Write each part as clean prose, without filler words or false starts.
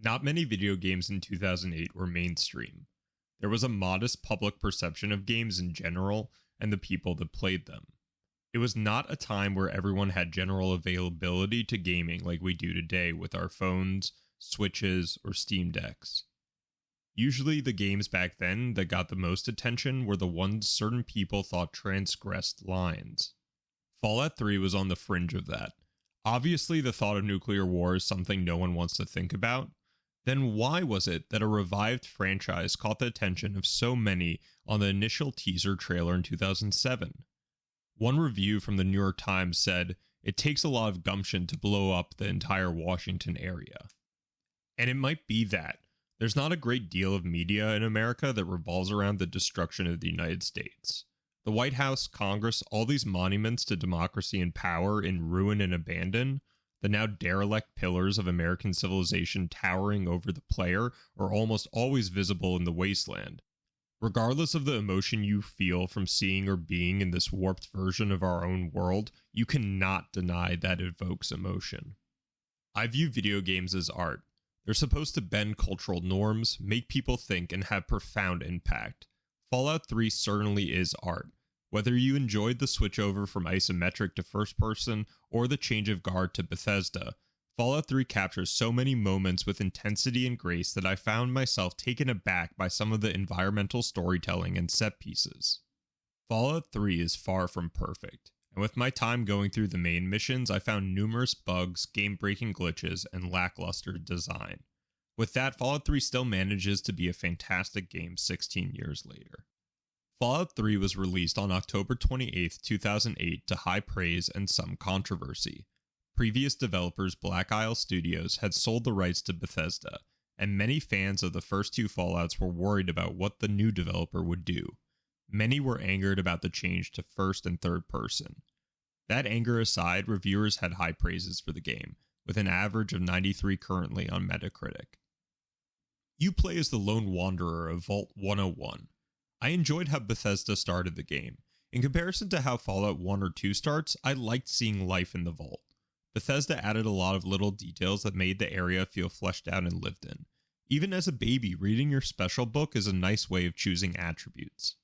Not many video games in 2008 were mainstream. There was a modest public perception of games in general and the people that played them. It was not a time where everyone had general availability to gaming like we do today with our phones, Switches, or Steam Decks. Usually the games back then that got the most attention were the ones certain people thought transgressed lines. Fallout 3 was on the fringe of that. Obviously the thought of nuclear war is something no one wants to think about. Then why was it that a revived franchise caught the attention of so many on the initial teaser trailer in 2007? One review from the New York Times said, "It takes a lot of gumption to blow up the entire Washington area." And it might be that. There's not a great deal of media in America that revolves around the destruction of the United States. The White House, Congress, all these monuments to democracy and power in ruin and abandon, the now derelict pillars of American civilization towering over the player, are almost always visible in the wasteland. Regardless of the emotion you feel from seeing or being in this warped version of our own world, you cannot deny that it evokes emotion. I view video games as art. They're supposed to bend cultural norms, make people think, and have profound impact. Fallout 3 certainly is art. Whether you enjoyed the switch over from isometric to first person, or the change of guard to Bethesda, Fallout 3 captures so many moments with intensity and grace that I found myself taken aback by some of the environmental storytelling and set pieces. Fallout 3 is far from perfect, and with my time going through the main missions, I found numerous bugs, game-breaking glitches, and lackluster design. With that, Fallout 3 still manages to be a fantastic game 16 years later. Fallout 3 was released on October 28, 2008 to high praise and some controversy. Previous developers Black Isle Studios had sold the rights to Bethesda, and many fans of the first two Fallouts were worried about what the new developer would do. Many were angered about the change to first and third person. That anger aside, reviewers had high praises for the game, with an average of 93 currently on Metacritic. You play as the lone wanderer of Vault 101. I enjoyed how Bethesda started the game. In comparison to how Fallout 1 or 2 starts, I liked seeing life in the vault. Bethesda added a lot of little details that made the area feel fleshed out and lived in. Even as a baby, reading your special book is a nice way of choosing attributes.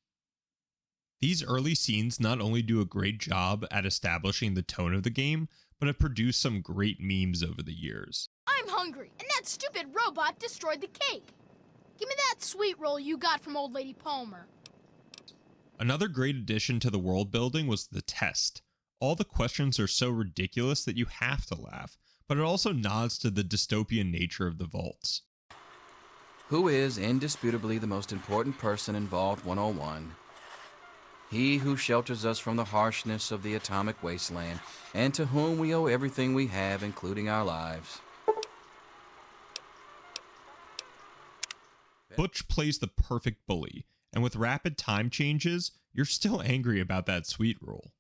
These early scenes not only do a great job at establishing the tone of the game, but have produced some great memes over the years. I'm hungry, and that stupid robot destroyed the cake. Give me that sweet roll you got from Old Lady Palmer. Another great addition to the world building was the test. All the questions are so ridiculous that you have to laugh, but it also nods to the dystopian nature of the vaults. Who is indisputably the most important person in Vault 101? He who shelters us from the harshness of the atomic wasteland, and to whom we owe everything we have, including our lives. Butch plays the perfect bully, and with rapid time changes, you're still angry about that sweet roll.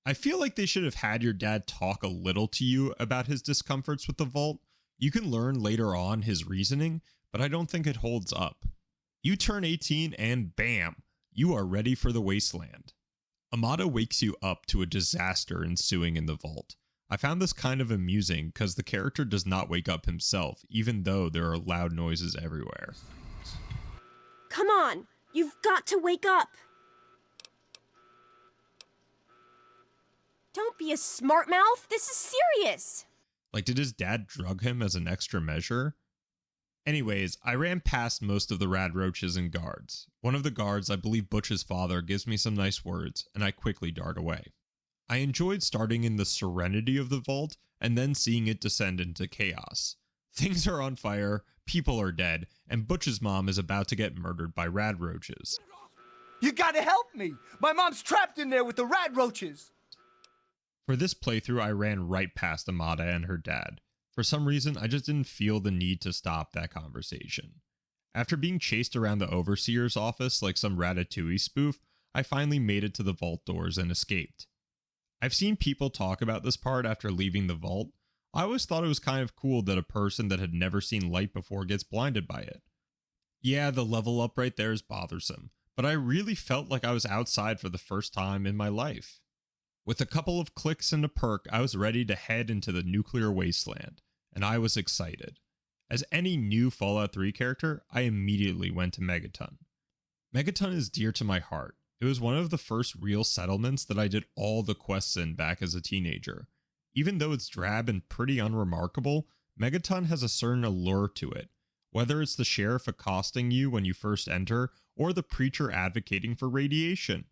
I feel like they should have had your dad talk a little to you about his discomforts with the vault. You can learn later on his reasoning, but I don't think it holds up. You turn 18 and bam, you are ready for the wasteland. Amada wakes you up to a disaster ensuing in the vault. I found this kind of amusing because the character does not wake up himself, even though there are loud noises everywhere. Come on, you've got to wake up. Don't be a smart mouth. This is serious. Like, did his dad drug him as an extra measure? Anyways, I ran past most of the rad roaches and guards. One of the guards, I believe Butch's father, gives me some nice words, and I quickly dart away. I enjoyed starting in the serenity of the vault, and then seeing it descend into chaos. Things are on fire, people are dead, and Butch's mom is about to get murdered by rad roaches. You gotta help me! My mom's trapped in there with the rad roaches! For this playthrough, I ran right past Amada and her dad. For some reason, I just didn't feel the need to stop that conversation. After being chased around the Overseer's office like some Ratatouille spoof, I finally made it to the vault doors and escaped. I've seen people talk about this part after leaving the vault. I always thought it was kind of cool that a person that had never seen light before gets blinded by it. Yeah, the level up right there is bothersome, but I really felt like I was outside for the first time in my life. With a couple of clicks and a perk, I was ready to head into the nuclear wasteland, and I was excited. As any new Fallout 3 character, I immediately went to Megaton. Megaton is dear to my heart. It was one of the first real settlements that I did all the quests in back as a teenager. Even though it's drab and pretty unremarkable, Megaton has a certain allure to it. Whether it's the sheriff accosting you when you first enter, or the preacher advocating for radiation.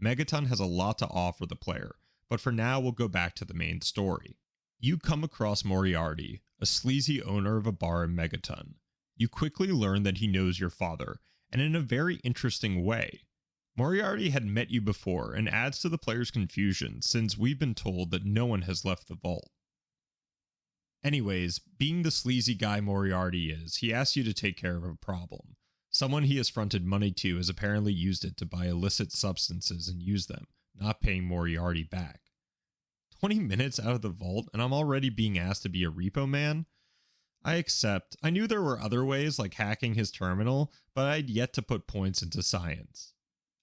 Megaton has a lot to offer the player, but for now we'll go back to the main story. You come across Moriarty, a sleazy owner of a bar in Megaton. You quickly learn that he knows your father, and in a very interesting way. Moriarty had met you before and adds to the player's confusion since we've been told that no one has left the vault. Anyways, being the sleazy guy Moriarty is, he asks you to take care of a problem. Someone he has fronted money to has apparently used it to buy illicit substances and use them, not paying Moriarty back. 20 minutes out of the vault and I'm already being asked to be a repo man? I accept. I knew there were other ways like hacking his terminal, but I'd yet to put points into science.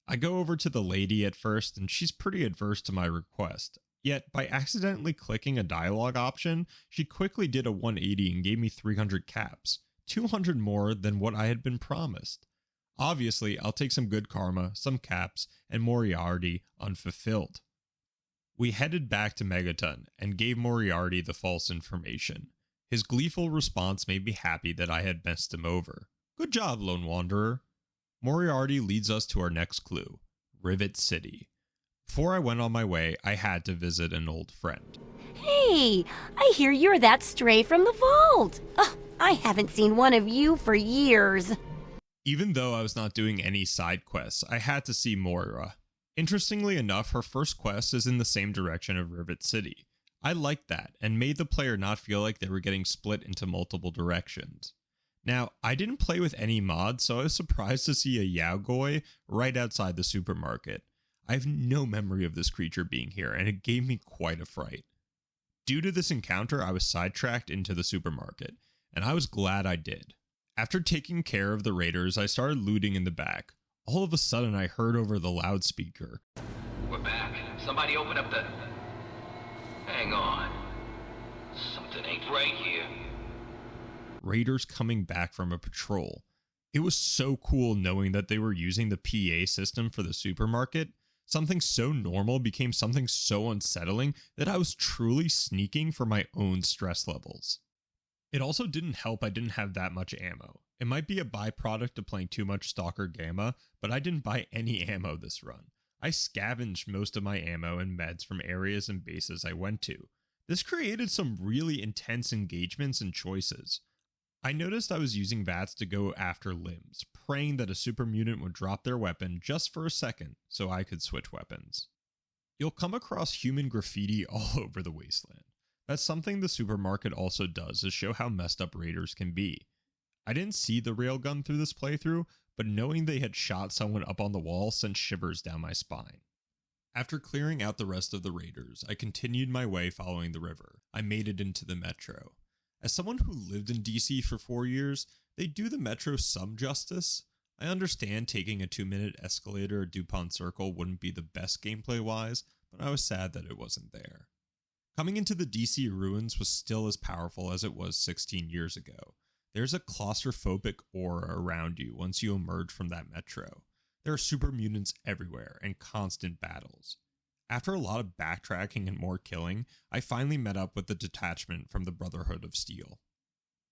I go over to the lady at first and she's pretty adverse to my request. Yet, by accidentally clicking a dialogue option, she quickly did a 180 and gave me 300 caps, 200 more than what I had been promised. Obviously, I'll take some good karma, some caps, and Moriarty unfulfilled. We headed back to Megaton and gave Moriarty the false information. His gleeful response made me happy that I had messed him over. Good job, Lone Wanderer. Moriarty leads us to our next clue, Rivet City. Before I went on my way, I had to visit an old friend. Hey, I hear you're that stray from the vault. Oh, I haven't seen one of you for years. Even though I was not doing any side quests, I had to see Moira. Interestingly enough, her first quest is in the same direction of Rivet City. I liked that, and made the player not feel like they were getting split into multiple directions. Now, I didn't play with any mods, so I was surprised to see a Yaogoi right outside the supermarket. I have no memory of this creature being here, and it gave me quite a fright. Due to this encounter, I was sidetracked into the supermarket, and I was glad I did. After taking care of the raiders, I started looting in the back. All of a sudden, I heard over the loudspeaker, We're back. Somebody open up the... Hang on. Something ain't right here. raiders coming back from a patrol. It was so cool knowing that they were using the PA system for the supermarket. Something so normal became something so unsettling that I was truly sneaking for my own stress levels. It also didn't help I didn't have that much ammo. It might be a byproduct of playing too much Stalker Gamma, but I didn't buy any ammo this run. I scavenged most of my ammo and meds from areas and bases I went to. This created some really intense engagements and choices. I noticed I was using VATS to go after limbs, praying that a super mutant would drop their weapon just for a second so I could switch weapons. You'll come across human graffiti all over the wasteland. That's something the supermarket also does, is show how messed up raiders can be. I didn't see the railgun through this playthrough, but knowing they had shot someone up on the wall sent shivers down my spine. After clearing out the rest of the raiders, I continued my way following the river. I made it into the metro. As someone who lived in DC for 4 years, they do the metro some justice. I understand taking a 2-minute escalator at DuPont Circle wouldn't be the best gameplay-wise, but I was sad that it wasn't there. Coming into the DC ruins was still as powerful as it was 16 years ago. There's a claustrophobic aura around you once you emerge from that metro. There are super mutants everywhere and constant battles. After a lot of backtracking and more killing, I finally met up with the detachment from the Brotherhood of Steel.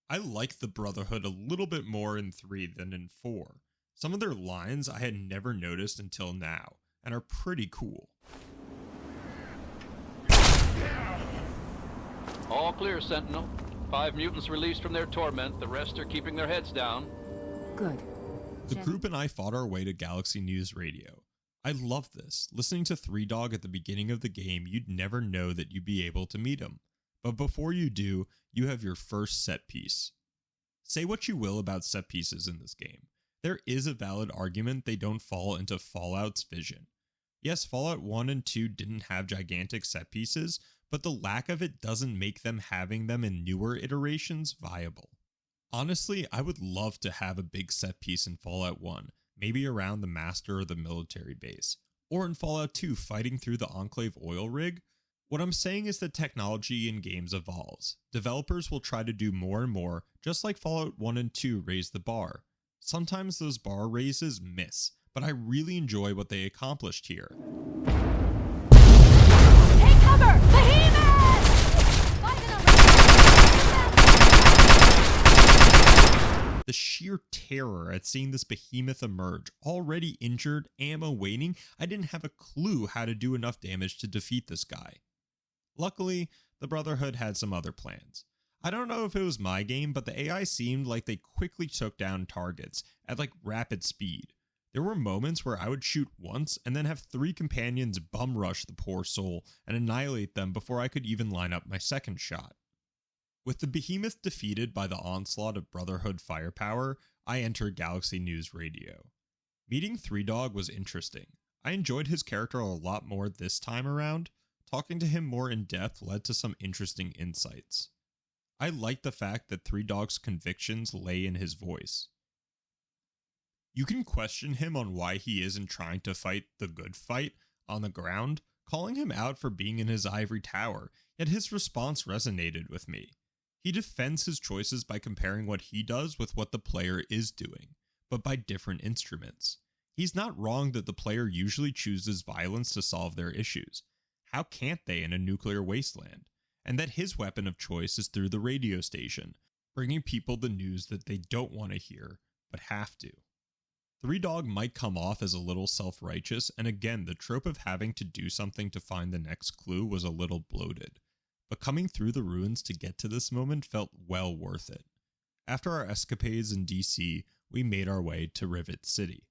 I like the Brotherhood a little bit more in 3 than in 4. Some of their lines I had never noticed until now, and are pretty cool. All clear, Sentinel. 5 mutants released from their torment. The rest are keeping their heads down. Good. The group and I fought our way to Galaxy News Radio. I love this. Listening to 3 Dog at the beginning of the game, you'd never know that you'd be able to meet him. But before you do, you have your first set piece. Say what you will about set pieces in this game. There is a valid argument they don't fall into Fallout's vision. Yes, Fallout 1 and 2 didn't have gigantic set pieces, but the lack of it doesn't make them having them in newer iterations viable. Honestly, I would love to have a big set piece in Fallout 1, maybe around the master or the military base, or in Fallout 2 fighting through the Enclave oil rig. What I'm saying is that technology in games evolves. Developers will try to do more and more, just like Fallout 1 and 2 raised the bar. Sometimes those bar raises miss, but I really enjoy what they accomplished here. Take cover! Behemoth! The sheer terror at seeing this behemoth emerge, already injured, ammo waning, I didn't have a clue how to do enough damage to defeat this guy. Luckily, the Brotherhood had some other plans. I don't know if it was my game, but the AI seemed like they quickly took down targets at rapid speed. There were moments where I would shoot once and then have 3 companions bum rush the poor soul and annihilate them before I could even line up my second shot. With the behemoth defeated by the onslaught of Brotherhood firepower, I entered Galaxy News Radio. Meeting 3 was interesting. I enjoyed his character a lot more this time around. Talking to him more in depth led to some interesting insights. I liked the fact that 3's convictions lay in his voice. You can question him on why he isn't trying to fight the good fight on the ground, calling him out for being in his ivory tower, yet his response resonated with me. He defends his choices by comparing what he does with what the player is doing, but by different instruments. He's not wrong that the player usually chooses violence to solve their issues. How can't they in a nuclear wasteland? And that his weapon of choice is through the radio station, bringing people the news that they don't want to hear, but have to. 3 might come off as a little self-righteous, and again, the trope of having to do something to find the next clue was a little bloated. But coming through the ruins to get to this moment felt well worth it. After our escapades in DC, we made our way to Rivet City.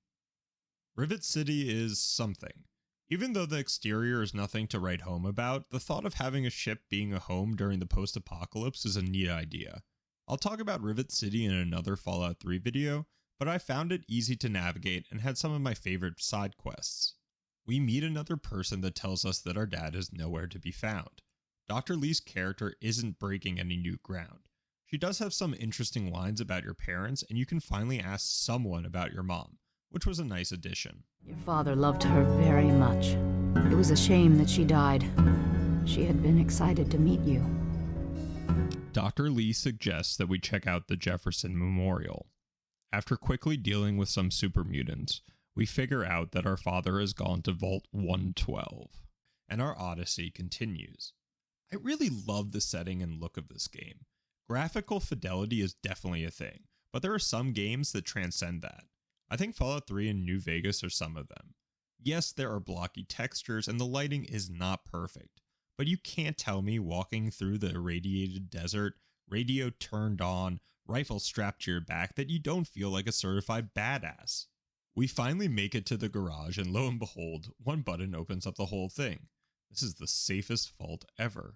Rivet City is something. Even though the exterior is nothing to write home about, the thought of having a ship being a home during the post-apocalypse is a neat idea. I'll talk about Rivet City in another Fallout 3 video, but I found it easy to navigate and had some of my favorite side quests. We meet another person that tells us that our dad is nowhere to be found. Dr. Lee's character isn't breaking any new ground. She does have some interesting lines about your parents, and you can finally ask someone about your mom, which was a nice addition. Your father loved her very much. It was a shame that she died. She had been excited to meet you. Dr. Lee suggests that we check out the Jefferson Memorial. After quickly dealing with some super mutants, we figure out that our father has gone to Vault 112, and our odyssey continues. I really love the setting and look of this game. Graphical fidelity is definitely a thing, but there are some games that transcend that. I think Fallout 3 and New Vegas are some of them. Yes, there are blocky textures and the lighting is not perfect, but you can't tell me walking through the irradiated desert, radio turned on, rifle strapped to your back that you don't feel like a certified badass. We finally make it to the garage and lo and behold, one button opens up the whole thing. This is the safest vault ever.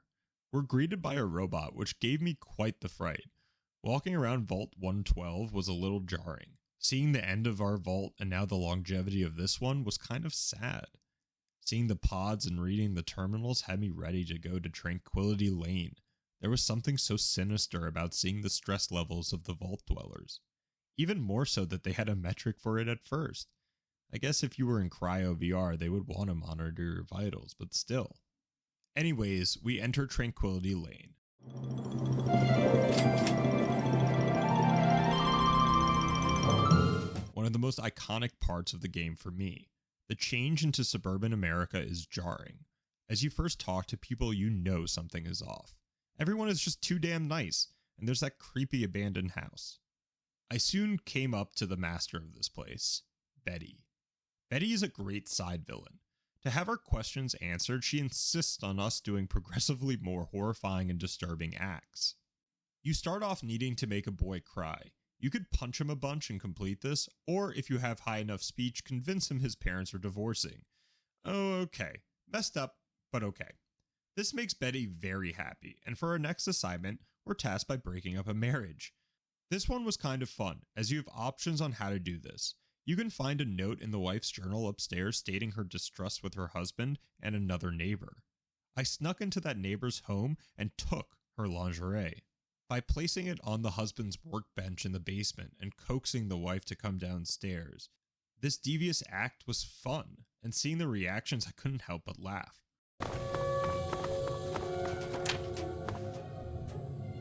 We're greeted by a robot, which gave me quite the fright. Walking around Vault 112 was a little jarring. Seeing the end of our vault and now the longevity of this one was kind of sad. Seeing the pods and reading the terminals had me ready to go to Tranquility Lane. There was something so sinister about seeing the stress levels of the vault dwellers. Even more so that they had a metric for it at first. I guess if you were in cryo VR, they would want to monitor your vitals, but still. Anyways, we enter Tranquility Lane. One of the most iconic parts of the game for me. The change into Suburban America is jarring. As you first talk to people, you know something is off. Everyone is just too damn nice, and there's that creepy abandoned house. I soon came up to the master of this place, Betty. Betty is a great side villain. To have her questions answered, she insists on us doing progressively more horrifying and disturbing acts. You start off needing to make a boy cry. You could punch him a bunch and complete this, or if you have high enough speech, convince him his parents are divorcing. Oh, okay. Messed up, but okay. This makes Betty very happy, and for our next assignment, we're tasked by breaking up a marriage. This one was kind of fun, as you have options on how to do this. You can find a note in the wife's journal upstairs stating her distrust with her husband and another neighbor. I snuck into that neighbor's home and took her lingerie. By placing it on the husband's workbench in the basement and coaxing the wife to come downstairs. This devious act was fun, and seeing the reactions I couldn't help but laugh.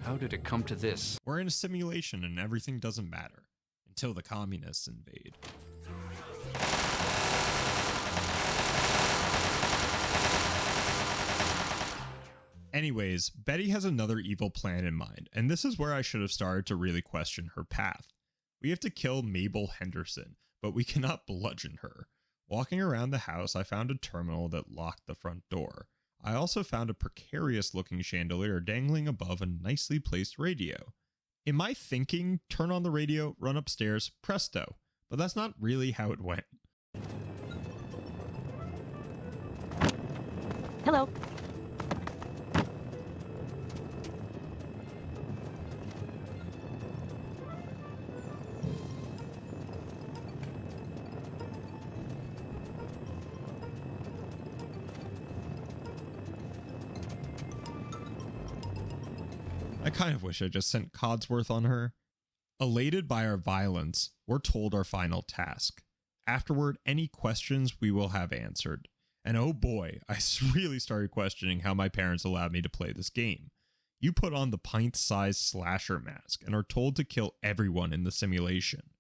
How did it come to this? We're in a simulation and everything doesn't matter. Until the communists invade. Anyways, Betty has another evil plan in mind, and this is where I should have started to really question her path. We have to kill Mabel Henderson, but we cannot bludgeon her. Walking around the house, I found a terminal that locked the front door. I also found a precarious looking chandelier dangling above a nicely placed radio. In my thinking, turn on the radio, run upstairs, presto. But that's not really how it went. Hello. I kind of wish I just sent Codsworth on her. Elated by our violence, we're told our final task. Afterward, any questions we will have answered. And oh boy, I really started questioning how my parents allowed me to play this game. You put on the pint-sized slasher mask and are told to kill everyone in the simulation.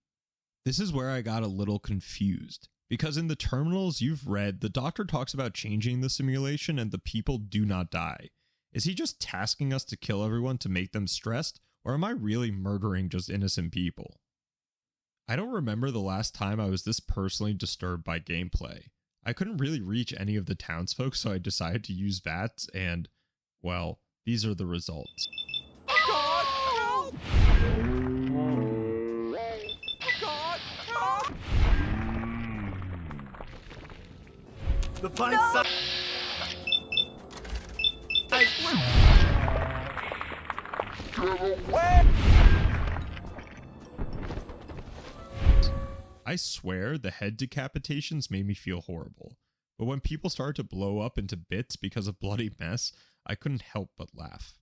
This is where I got a little confused, because in the terminals you've read, the doctor talks about changing the simulation and the people do not die. Is he just tasking us to kill everyone to make them stressed, or am I really murdering just innocent people? I don't remember the last time I was this personally disturbed by gameplay. I couldn't really reach any of the townsfolk, so I decided to use VATS, and, well, these are the results. God, help! God, help! The pint size. I swear the head decapitations made me feel horrible, but when people started to blow up into bits because of bloody mess, I couldn't help but laugh.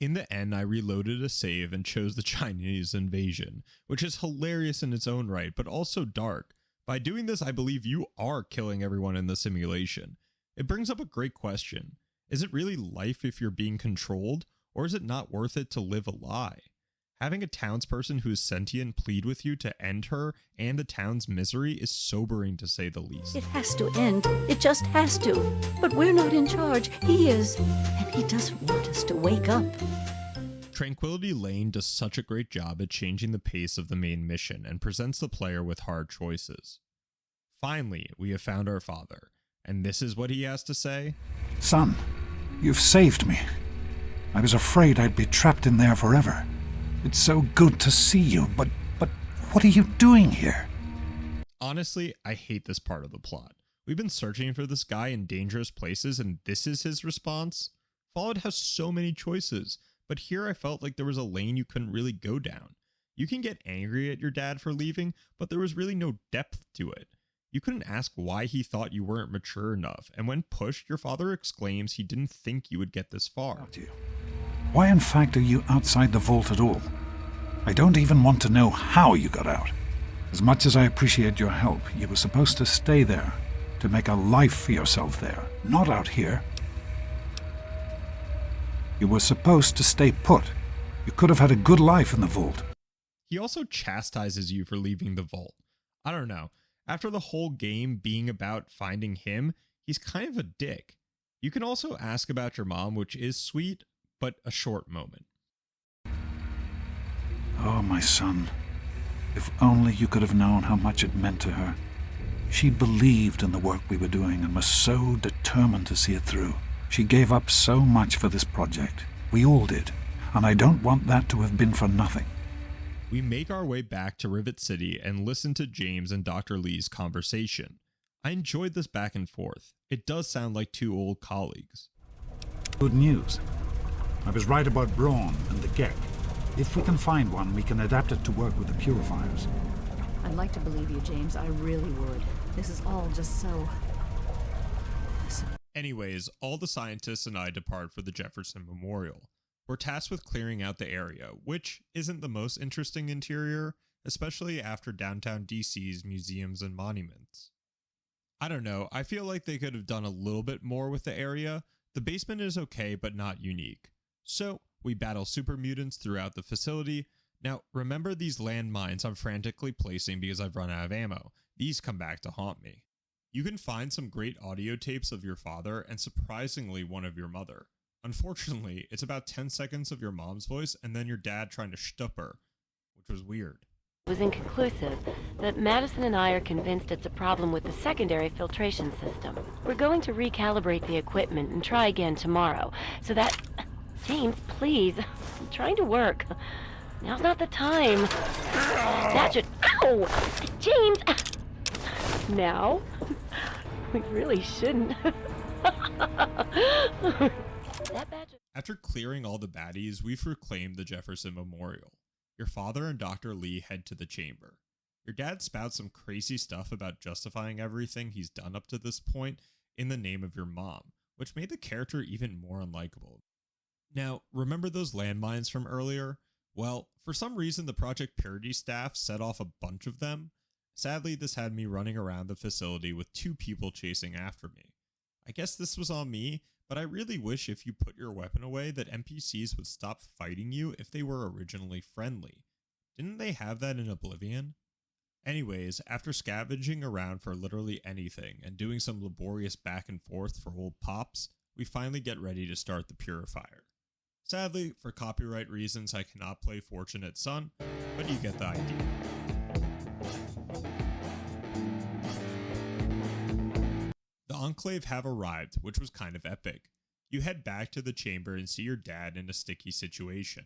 In the end, I reloaded a save and chose the Chinese invasion, which is hilarious in its own right, but also dark. By doing this, I believe you are killing everyone in the simulation. It brings up a great question. Is it really life if you're being controlled, or is it not worth it to live a lie? Having a townsperson who is sentient plead with you to end her and the town's misery is sobering to say the least. It has to end. It just has to. But we're not in charge. He is. And he doesn't want us to wake up. Tranquility Lane does such a great job at changing the pace of the main mission and presents the player with hard choices. Finally, we have found our father, and this is what he has to say. Son, you've saved me. I was afraid I'd be trapped in there forever. It's so good to see you, but what are you doing here? Honestly, I hate this part of the plot. We've been searching for this guy in dangerous places, and this is his response? Fallout has so many choices, but here I felt like there was a lane you couldn't really go down. You can get angry at your dad for leaving, but there was really no depth to it. You couldn't ask why he thought you weren't mature enough, and when pushed, your father exclaims he didn't think you would get this far. Why in fact are you outside the vault at all? I don't even want to know how you got out. As much as I appreciate your help, you were supposed to stay there, to make a life for yourself there, not out here. You were supposed to stay put. You could have had a good life in the vault. He also chastises you for leaving the vault. I don't know. After the whole game being about finding him, he's kind of a dick. You can also ask about your mom, which is sweet, but a short moment. Oh, my son. If only you could have known how much it meant to her. She believed in the work we were doing and was so determined to see it through. She gave up so much for this project. We all did. And I don't want that to have been for nothing. We make our way back to Rivet City and listen to James and Dr. Lee's conversation. I enjoyed this back and forth. It does sound like two old colleagues. Good news. I was right about Brawn and the Gek. If we can find one, we can adapt it to work with the purifiers. I'd like to believe you, James. I really would. This is all just so... Anyways, all the scientists and I depart for the Jefferson Memorial. We're tasked with clearing out the area, which isn't the most interesting interior, especially after downtown DC's museums and monuments. I don't know, I feel like they could have done a little bit more with the area. The basement is okay, but not unique. So, We battle super mutants throughout the facility. Now, remember these landmines I'm frantically placing because I've run out of ammo. These come back to haunt me. You can find some great audio tapes of your father and surprisingly one of your mother. Unfortunately, it's about 10 seconds of your mom's voice and then your dad trying to shtup her, which was weird. It was inconclusive, but Madison and I are convinced it's a problem with the secondary filtration system. We're going to recalibrate the equipment and try again tomorrow, so that... James, please. I'm trying to work. Now's not the time. That should... Ow! James! Now? We really shouldn't. After clearing all the baddies, we've reclaimed the Jefferson Memorial. Your father and Dr. Lee head to the chamber. Your dad spouts some crazy stuff about justifying everything he's done up to this point in the name of your mom, which made the character even more unlikable. Now, remember those landmines from earlier? Well, for some reason the Project Purity staff set off a bunch of them. Sadly, this had me running around the facility with 2 people chasing after me. I guess this was on me, but I really wish if you put your weapon away that NPCs would stop fighting you if they were originally friendly. Didn't they have that in Oblivion? Anyways, after scavenging around for literally anything and doing some laborious back and forth for old pops, we finally get ready to start the Purifier. Sadly, for copyright reasons, I cannot play Fortunate Son, but you get the idea. The Enclave have arrived, which was kind of epic. You head back to the chamber and see your dad in a sticky situation.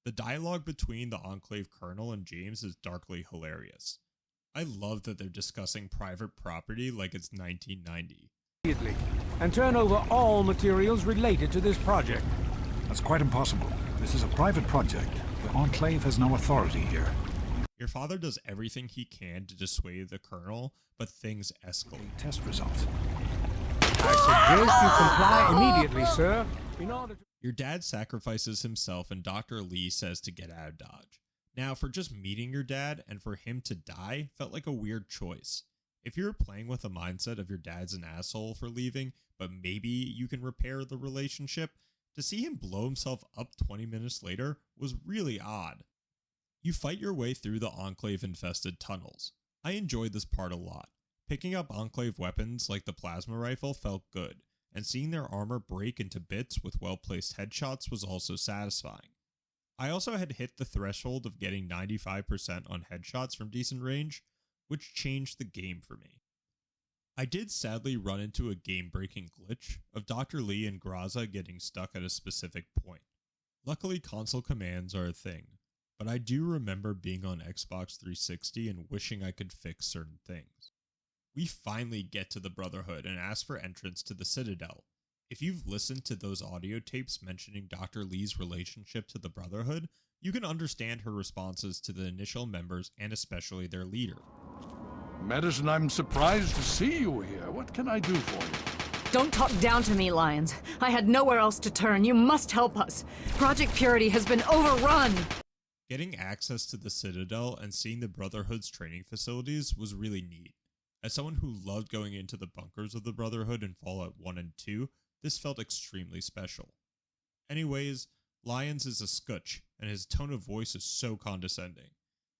The dialogue between the Enclave Colonel and James is darkly hilarious. I love that they're discussing private property like it's 1990. And turn over all materials related to this project. That's quite impossible. This is a private project. The Enclave has no authority here. Your father does everything he can to dissuade the Colonel, but things escalate. Test results. I suggest you comply immediately, sir. In order to... Your dad sacrifices himself and Dr. Lee says to get out of Dodge. Now, for just meeting your dad and for him to die felt like a weird choice. If you were playing with the mindset of your dad's an asshole for leaving, but maybe you can repair the relationship, to see him blow himself up 20 minutes later was really odd. You fight your way through the Enclave-infested tunnels. I enjoyed this part a lot. Picking up Enclave weapons like the plasma rifle felt good, and seeing their armor break into bits with well-placed headshots was also satisfying. I also had hit the threshold of getting 95% on headshots from decent range, which changed the game for me. I did sadly run into a game-breaking glitch of Dr. Lee and Graza getting stuck at a specific point. Luckily, console commands are a thing, but I do remember being on Xbox 360 and wishing I could fix certain things. We finally get to the Brotherhood and ask for entrance to the Citadel. If you've listened to those audio tapes mentioning Dr. Lee's relationship to the Brotherhood, you can understand her responses to the initial members and especially their leader. Madison, I'm surprised to see you here. What can I do for you? Don't talk down to me, Lyons. I had nowhere else to turn. You must help us. Project Purity has been overrun. Getting access to the Citadel and seeing the Brotherhood's training facilities was really neat. As someone who loved going into the bunkers of the Brotherhood in Fallout 1 and 2, this felt extremely special. Anyways, Lyons is a scutch, and his tone of voice is so condescending.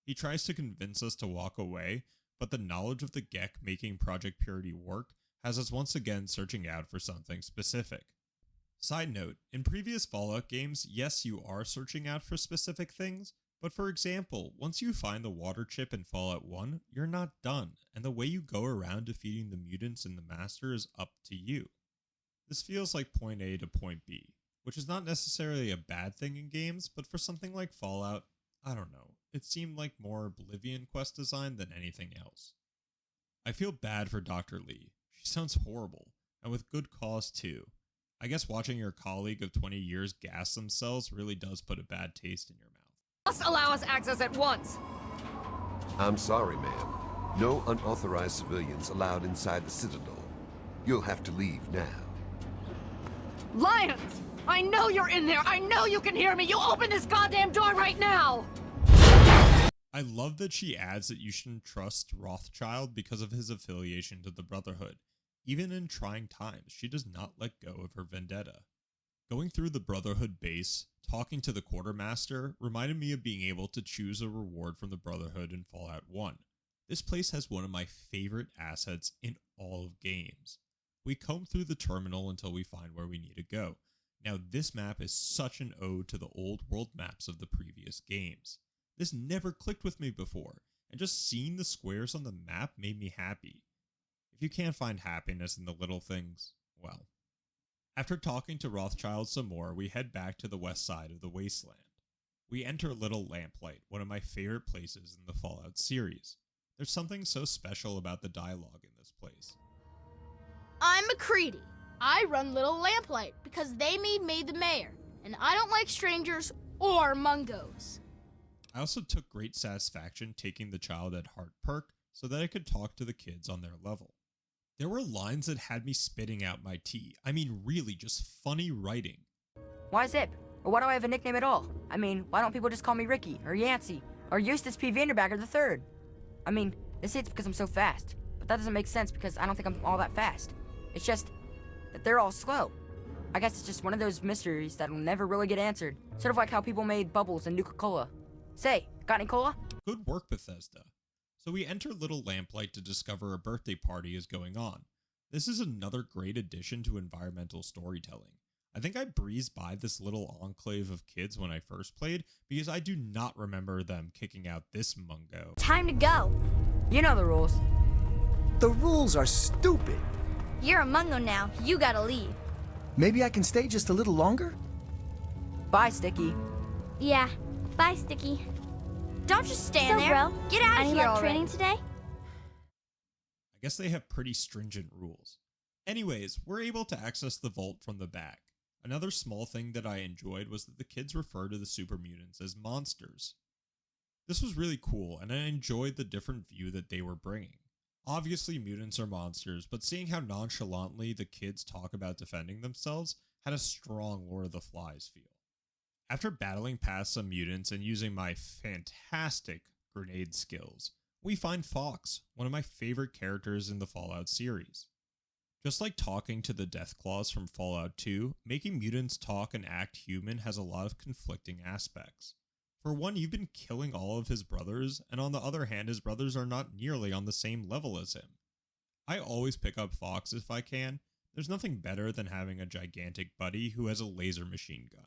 He tries to convince us to walk away, but the knowledge of the Gek making Project Purity work has us once again searching out for something specific. Side note, in previous Fallout games, yes, you are searching out for specific things, but for example, once you find the water chip in Fallout 1, you're not done, and the way you go around defeating the mutants in the Master is up to you. This feels like point A to point B, which is not necessarily a bad thing in games, but for something like Fallout, I don't know, it seemed like more Oblivion quest design than anything else. I feel bad for Dr. Lee. She sounds horrible, and with good cause too. I guess watching your colleague of 20 years gas themselves really does put a bad taste in your mouth. Must allow us access at once. I'm sorry, ma'am. No unauthorized civilians allowed inside the Citadel. You'll have to leave now. Lyons! I know you're in there! I know you can hear me! You open this goddamn door right now! I love that she adds that you shouldn't trust Rothschild because of his affiliation to the Brotherhood. Even in trying times, she does not let go of her vendetta. Going through the Brotherhood base, talking to the quartermaster, reminded me of being able to choose a reward from the Brotherhood in Fallout 1. This place has one of my favorite assets in all of games. We comb through the terminal until we find where we need to go. Now this map is such an ode to the old world maps of the previous games. This never clicked with me before, and just seeing the squares on the map made me happy. If you can't find happiness in the little things, well. After talking to Rothschild some more, we head back to the west side of the wasteland. We enter Little Lamplight, one of my favorite places in the Fallout series. There's something so special about the dialogue in this place. I'm McCready. I run Little Lamplight because they made me the mayor, and I don't like strangers or mungos. I also took great satisfaction taking the Child at Heart perk so that I could talk to the kids on their level. There were lines that had me spitting out my tea. I mean, really just funny writing. Why Zip? Or why do I have a nickname at all? I mean, why don't people just call me Ricky, or Yancey, or Eustace P. Vanderbacker III? I mean, they say it's because I'm so fast, but that doesn't make sense because I don't think I'm all that fast. It's just that they're all slow. I guess it's just one of those mysteries that'll never really get answered. Sort of like how people made bubbles in Nuka-Cola. Say, got any cola? Good work, Bethesda. So we enter Little Lamplight to discover a birthday party is going on. This is another great addition to environmental storytelling. I think I breezed by this little enclave of kids when I first played because I do not remember them kicking out this mungo. Time to go. You know the rules. The rules are stupid. You're a mungo now. You gotta leave. Maybe I can stay just a little longer? Bye, Sticky. Yeah. Bye, Sticky. Don't just stand there. Bro, get out of here already. Training today? I guess they have pretty stringent rules. Anyways, we're able to access the vault from the back. Another small thing that I enjoyed was that the kids refer to the super mutants as monsters. This was really cool, and I enjoyed the different view that they were bringing. Obviously mutants are monsters, but seeing how nonchalantly the kids talk about defending themselves had a strong Lord of the Flies feel. After battling past some mutants and using my fantastic grenade skills, we find Fox, one of my favorite characters in the Fallout series. Just like talking to the Deathclaws from Fallout 2, making mutants talk and act human has a lot of conflicting aspects. For one, you've been killing all of his brothers, and on the other hand, his brothers are not nearly on the same level as him. I always pick up Fox if I can. There's nothing better than having a gigantic buddy who has a laser machine gun.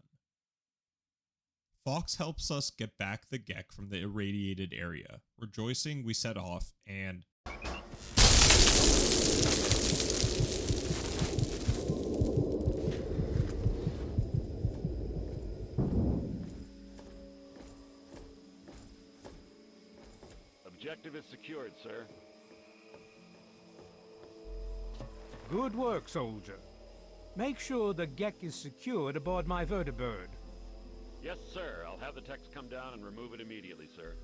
Fox helps us get back the Gek from the irradiated area. Rejoicing, we set off, and... Objective is secured, sir. Good work, soldier. Make sure the Gek is secured aboard my vertibird. Yes, sir. I'll have the techs come down and remove it immediately, sir.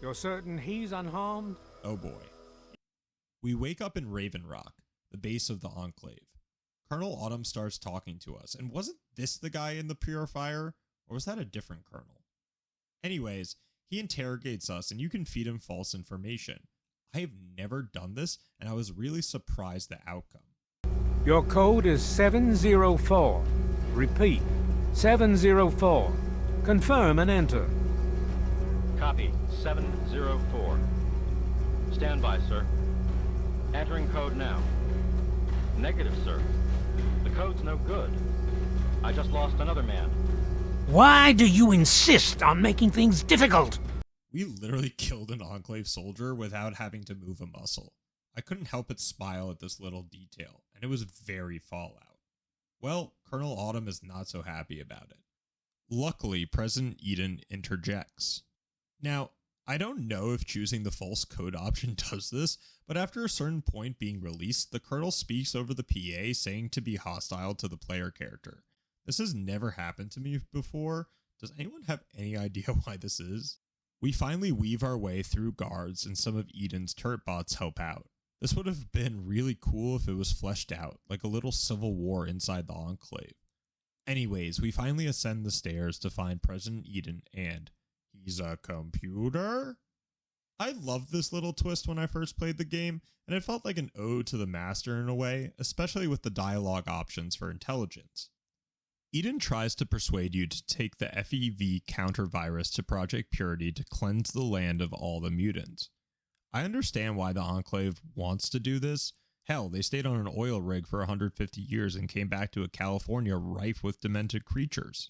You're certain he's unharmed? Oh boy. We wake up in Raven Rock, the base of the Enclave. Colonel Autumn starts talking to us, and wasn't this the guy in the purifier? Or was that a different colonel? Anyways, he interrogates us and you can feed him false information. I have never done this, and I was really surprised the outcome. Your code is 704. Repeat, 704. Confirm and enter. Copy, 704. Stand by, sir. Entering code now. Negative, sir. The code's no good. I just lost another man. Why do you insist on making things difficult? We literally killed an Enclave soldier without having to move a muscle. I couldn't help but smile at this little detail, and it was very Fallout. Well, Colonel Autumn is not so happy about it. Luckily, President Eden interjects. Now, I don't know if choosing the false code option does this, but after a certain point being released, the Colonel speaks over the PA saying to be hostile to the player character. This has never happened to me before. Does anyone have any idea why this is? We finally weave our way through guards and some of Eden's turret bots help out. This would have been really cool if it was fleshed out, like a little civil war inside the Enclave. Anyways, we finally ascend the stairs to find President Eden and he's a computer? I loved this little twist when I first played the game, and it felt like an ode to the master in a way, especially with the dialogue options for intelligence. Eden tries to persuade you to take the FEV counter virus to Project Purity to cleanse the land of all the mutants. I understand why the Enclave wants to do this. Hell, they stayed on an oil rig for 150 years and came back to a California rife with demented creatures.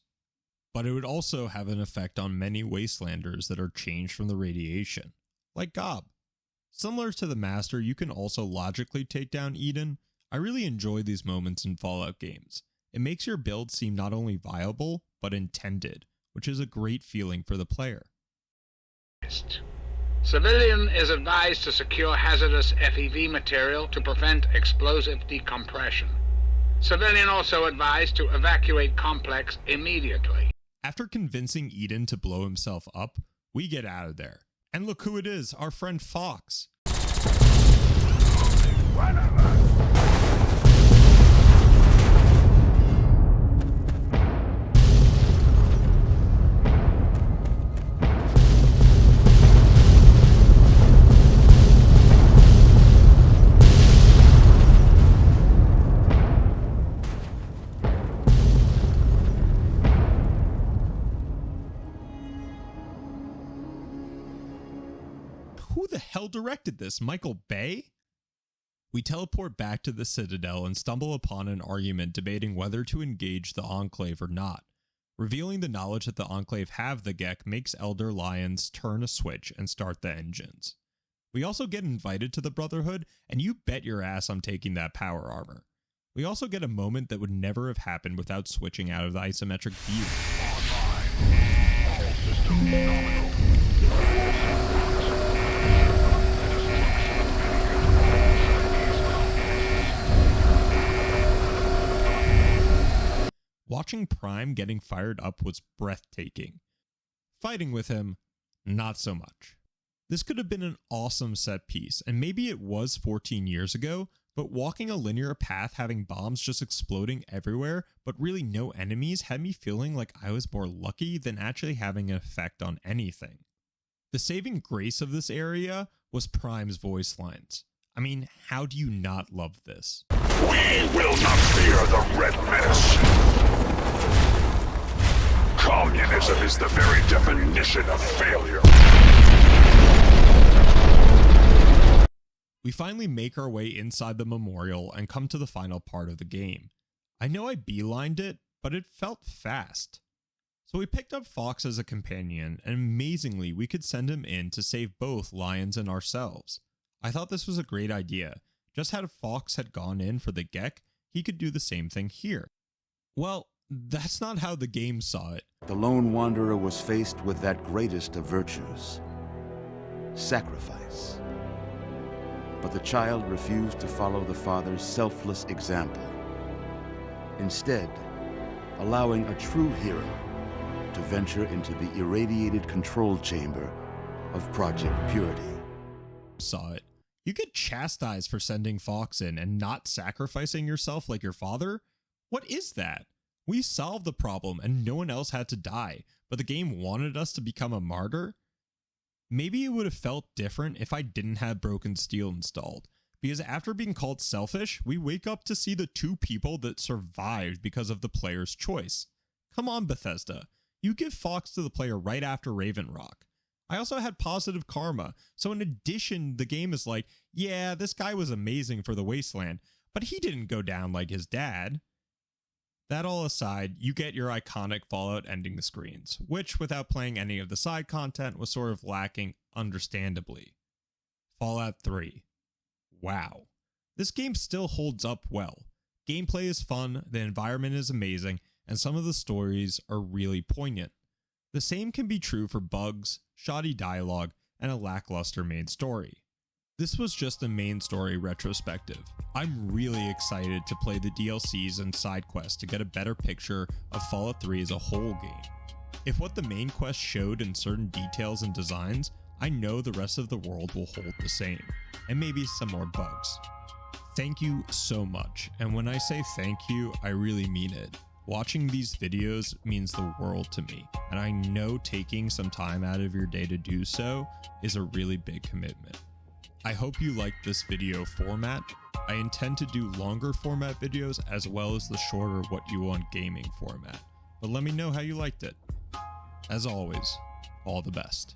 But it would also have an effect on many wastelanders that are changed from the radiation, like Gob. Similar to the Master, you can also logically take down Eden. I really enjoy these moments in Fallout games. It makes your build seem not only viable, but intended, which is a great feeling for the player. Civilian is advised to secure hazardous FEV material to prevent explosive decompression. Civilian also advised to evacuate complex immediately. After convincing Eden to blow himself up, we get out of there. And look who it is, our friend Fox. Who the hell directed this? Michael Bay? We teleport back to the Citadel and stumble upon an argument debating whether to engage the Enclave or not. Revealing the knowledge that the Enclave have the Gek makes Elder Lions turn a switch and start the engines. We also get invited to the Brotherhood, and you bet your ass I'm taking that power armor. We also get a moment that would never have happened without switching out of the isometric view. Watching Prime getting fired up was breathtaking. Fighting with him, not so much. This could have been an awesome set piece, and maybe it was 14 years ago, but walking a linear path having bombs just exploding everywhere, but really no enemies, had me feeling like I was more lucky than actually having an effect on anything. The saving grace of this area was Prime's voice lines. I mean, how do you not love this? We will not fear the Red Menace. Communism is the very definition of failure. We finally make our way inside the memorial and come to the final part of the game. I know I beelined it, but it felt fast. So we picked up Fox as a companion, and amazingly we could send him in to save both Lions and ourselves. I thought this was a great idea. Just had Fox had gone in for the Gek, he could do the same thing here. Well, that's not how the game saw it. The lone wanderer was faced with that greatest of virtues, sacrifice. But the child refused to follow the father's selfless example, instead allowing a true hero to venture into the irradiated control chamber of Project Purity. Saw it. You get chastised for sending Fox in and not sacrificing yourself like your father? What is that? We solved the problem and no one else had to die, but the game wanted us to become a martyr? Maybe it would have felt different if I didn't have Broken Steel installed, because after being called selfish, we wake up to see the two people that survived because of the player's choice. Come on, Bethesda. You give Fox to the player right after Raven Rock. I also had positive karma, so in addition, the game is like, yeah, this guy was amazing for the Wasteland, but he didn't go down like his dad. That all aside, you get your iconic Fallout ending the screens, which, without playing any of the side content, was sort of lacking, understandably. Fallout 3. Wow. This game still holds up well. Gameplay is fun, the environment is amazing, and some of the stories are really poignant. The same can be true for bugs, shoddy dialogue, and a lackluster main story. This was just a main story retrospective. I'm really excited to play the DLCs and side quests to get a better picture of Fallout 3 as a whole game. If what the main quest showed in certain details and designs, I know the rest of the world will hold the same, and maybe some more bugs. Thank you so much, and when I say thank you, I really mean it. Watching these videos means the world to me, and I know taking some time out of your day to do so is a really big commitment. I hope you liked this video format. I intend to do longer format videos as well as the shorter what you want gaming format, but let me know how you liked it. As always, all the best.